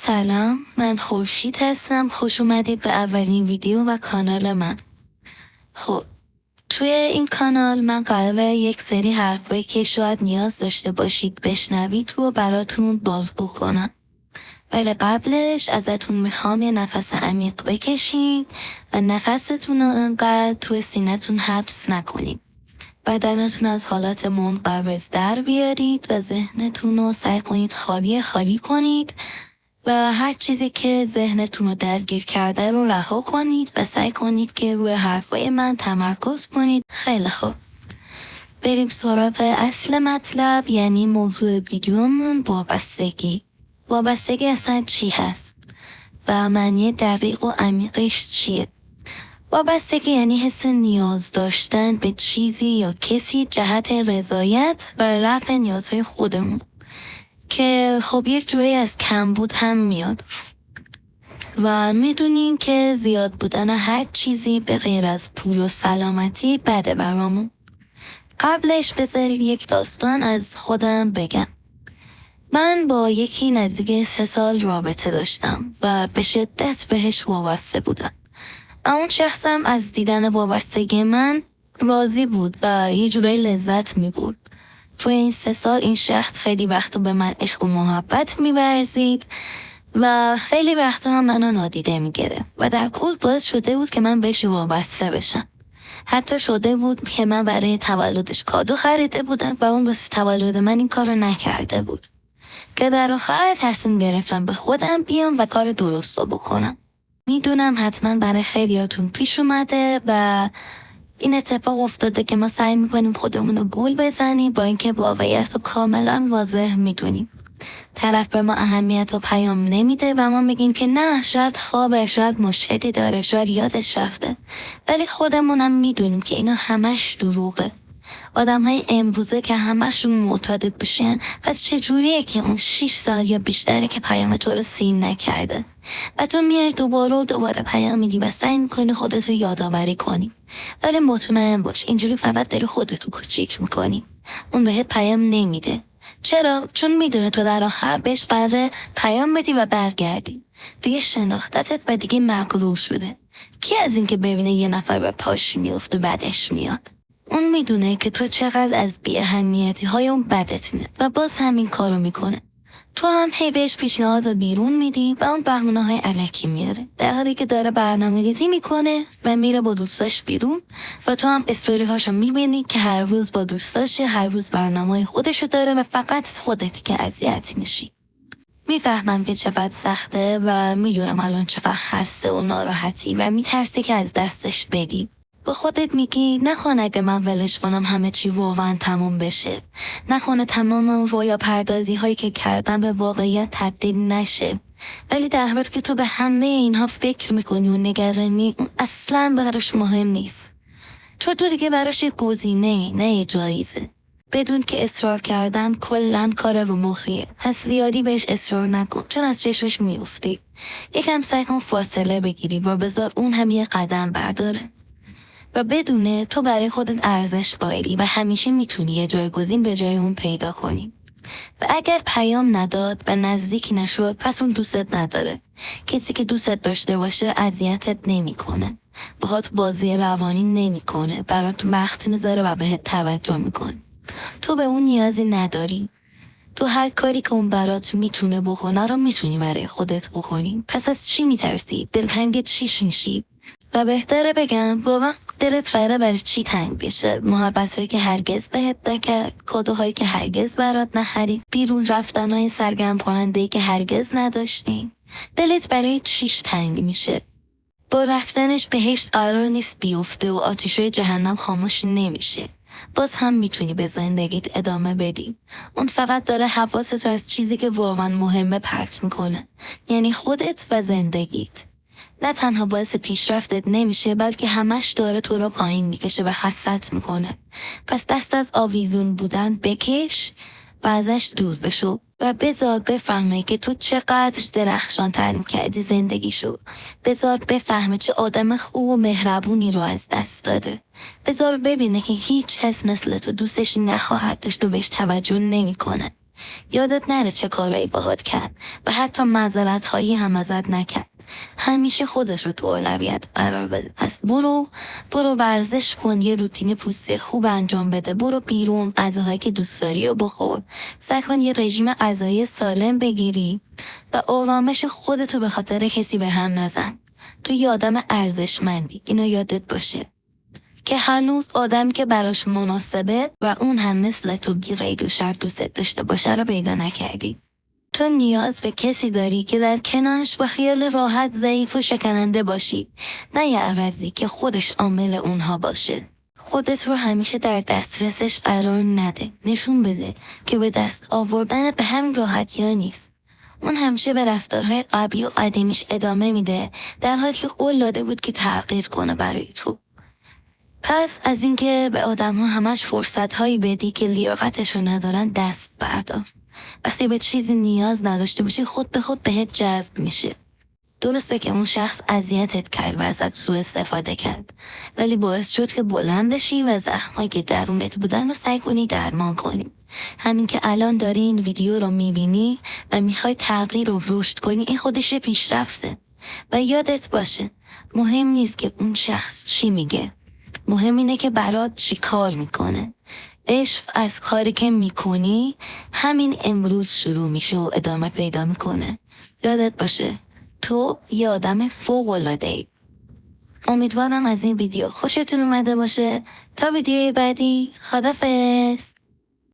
سلام، من خورشید هستم. خوش اومدید به اولین ویدیو و کانال من. خب توی این کانال من قراره یک سری حرفایی که شاید نیاز داشته باشید بشنوید رو براتون بازگو کنم. ولی قبلش ازتون میخوام یه نفس عمیق بکشید و نفستون رو انقدر توی سینه‌تون حبس نکنید. بدنتون از حالت منقبض در بیارید و ذهنتون رو سعی کنید خالی کنید و هر چیزی که ذهنتون رو درگیر کرده رو رها کنید و سعی کنید که روی حرفای من تمرکز کنید. خیلی خوب، بریم سراغ اصل مطلب، یعنی موضوع ویدیومون وابستگی اصلا چی هست و معنی دقیق و عمیقش چیه؟ وابستگی یعنی حس نیاز داشتن به چیزی یا کسی جهت رضایت و رفع نیازهای خودمون که خب یک جوری از کمبود هم میاد و میدونیم که زیاد بودن هر چیزی به غیر از پول و سلامتی بده برامون. قبلش بذارید یک داستان از خودم بگم. من با یکی نزدیک 3 سال رابطه داشتم و به شدت بهش وابسته بودم. اون شخصم از دیدن وابستگی من راضی بود و یه جورایی لذت می‌برد. تو این 3 سال این شخص خیلی وقتا به من عشق و محبت می‌ورزید و خیلی وقتا هم منو نادیده می‌گرفت و در کل باعث شده بود که من بهش وابسته بشم. حتی شده بود که من برای تولدش کادو خریده بودم و اون واسه تولد من این کارو نکرده بود، که در آخر تصمیم گرفتم به خودم بیام و کار درستو بکنم. میدونم حتما برای خیلیاتون پیش اومده و این اتفاق افتاده که ما سعی میکنیم خودمون رو گول بزنیم با اینکه واقعیت رو کاملا واضح میدونیم. طرف به ما اهمیت و پیام نمیده و ما میگیم که نه، شاید خوابه، شاید مشکلی داره، شاید یادش رفته، ولی خودمونم میدونیم که اینا همش دروغه. آدم‌های امروزه که همشون معتاد بشن، پس چجوریه که اون 6 سال یا بیشتره که پیام تو رو سین نکرده و تو میای دوباره پیام میدی و سعی میکنی خودتو یادآوری کنی، ولی مطمئن باش اینجوری فقط داری خودتو کوچیک میکنی. اون بهت پیام نمیده. چرا؟ چون میدونه تو در آخر بهش قراره پیام بدی و برگردی. دیگه شناختتت و دیگه مغرور شده. کی از این که ببینه یه نفر به پاش میفته بعدش میاد؟ اون میدونه که تو چقدر از بی اهمیتی های اون بدت میاد و باز همین کارو میکنه. تو هم هی بهش پیشنهاد بیرون میدی و اون بهونه های الکی میاره، در حالی که داره برنامه ریزی میکنه و میره با دوستاش بیرون و تو هم استوری هاشو میبینی که هر روز با دوستاشه، هر روز برنامه خودشو داره و فقط خودتی که اذیت میشی. میفهمم که چقدر سخته و میدونم الان چقدر خسته و ناراحتی و میترسی که از دستش بدی. با خودت میگی نکنه اگه من ولش کنم همه چی واقعا تموم بشه، نکنه تمام اون رویا پردازی هایی که کردم به واقعیت تبدیل نشه. ولی در حالی که تو به همه اینها فکر میکنی و نگرانی، اون اصلا براش مهم نیست. تو دیگه براش گزینه، نه جایزه. بدون که اصرار کردن کلن کار رو مخیه. پس زیادی بهش اصرار نکن، چون از چشمش میافتی. یکم سعی کن فاصله بگیری و بذار اون هم یه قدم برداره و بدونه تو برای خودت ارزش قائلی و همیشه میتونی یه جایگزین به جای اون پیدا کنی. و اگر پیام نداد و نزدیک نشد، پس اون دوستت نداره. کسی که دوستت داشته باشه اذیتت نمیکنه، باهات بازی روانی نمیکنه، برات وقت میذاره و بهت توجه میکنه. تو به اون نیازی نداری. تو هر کاری که اون برات میتونه بکنه رو میتونی برای خودت بکنی. پس از چی میترسی؟ دلتنگ چی میشی؟ و بهتره بگم واقعا دلت قراره برای چی تنگ بشه؟ محبت‌هایی که هرگز بهت نکرد، کادوهایی که هرگز برات نخرید، بیرون رفتن‌های سرگرم کننده‌ای که هرگز نداشتین. دلت برای چیش تنگ میشه؟ با رفتنش بهشت قرار نیست بیفته و آتیشای جهنم خاموش نمیشه. باز هم میتونی به زندگیت ادامه بدی. اون فقط داره حواستو از چیزی که واقعا مهمه پرت میکنه، یعنی خودت و زندگیت. نه تنها باعث پیشرفتت نمیشه، بلکه همش داره تو رو پایین میکشه و حسرت میکنه. پس دست از آویزون بودن بکش و ازش دور بشو و بذار بفهمه که تو چقدر درخشان ترین کردی زندگیشو. بذار بفهمه چه آدم خوب و مهربونی رو از دست داده. بذار ببینه که هیچ کس مثل تو دوستش نخواهد داشت و بهش توجه نمیکنه. یادت نره چه کارایی باهات کرد و حتی معذرت هایی هم ازت نکرد. همیشه خودش رو تو اولویت قرار بده. پس برو ورزش کن، یه روتین پوستی خوب انجام بده، برو بیرون، غذاهایی که دوست داری رو بخور، سعی کن یه رژیم غذایی سالم بگیری و آرامش خودتو به خاطر کسی به هم نزن. تو یه آدم ارزشمندی، اینو یادت باشه که هنوز آدمی که براش مناسبه و اون هم مثل تو بی ریگ و شرط دوست داشته باشه رو پیدا نکردی. تو نیاز به کسی داری که در کنارش با خیال راحت ضعیف و شکننده باشی، نه یه عوضی که خودش عامل اونها باشه. خودت رو همیشه در دسترسش قرار نده. نشون بده که به دست آوردنت به همین راحتی نیست. اون همیشه به رفتارهای قبلی و قدیمیش ادامه میده، در حالی که قول داده بود که تغییر کنه برای تو. پس از اینکه به آدم‌ها همش فرصت‌هایی بدی که لیاقتشو ندارن دست بردار. وقتی به چیزی نیاز نداشته باشی خود به خود بهت جذب میشه. درسته که اون شخص اذیتت کرد و ازت سوء استفاده کرد، ولی باعث شد که بلند بشی و زخمایی که درونت بودن رو سعی کنی درمان کنی. همین که الان داری این ویدیو رو میبینی و میخوای تغییر و رشد کنی، این خودش پیشرفته. و یادت باشه مهم نیست که اون شخص چی میگه، مهم اینه که برات چی کار میکنه. عشق از کاری که میکنی همین امروز شروع میشه و ادامه پیدا میکنه. یادت باشه تو یه آدم فوق‌العاده‌ای. امیدوارم از این ویدیو خوشتون اومده باشه. تا ویدیوی بعدی، خدافظ.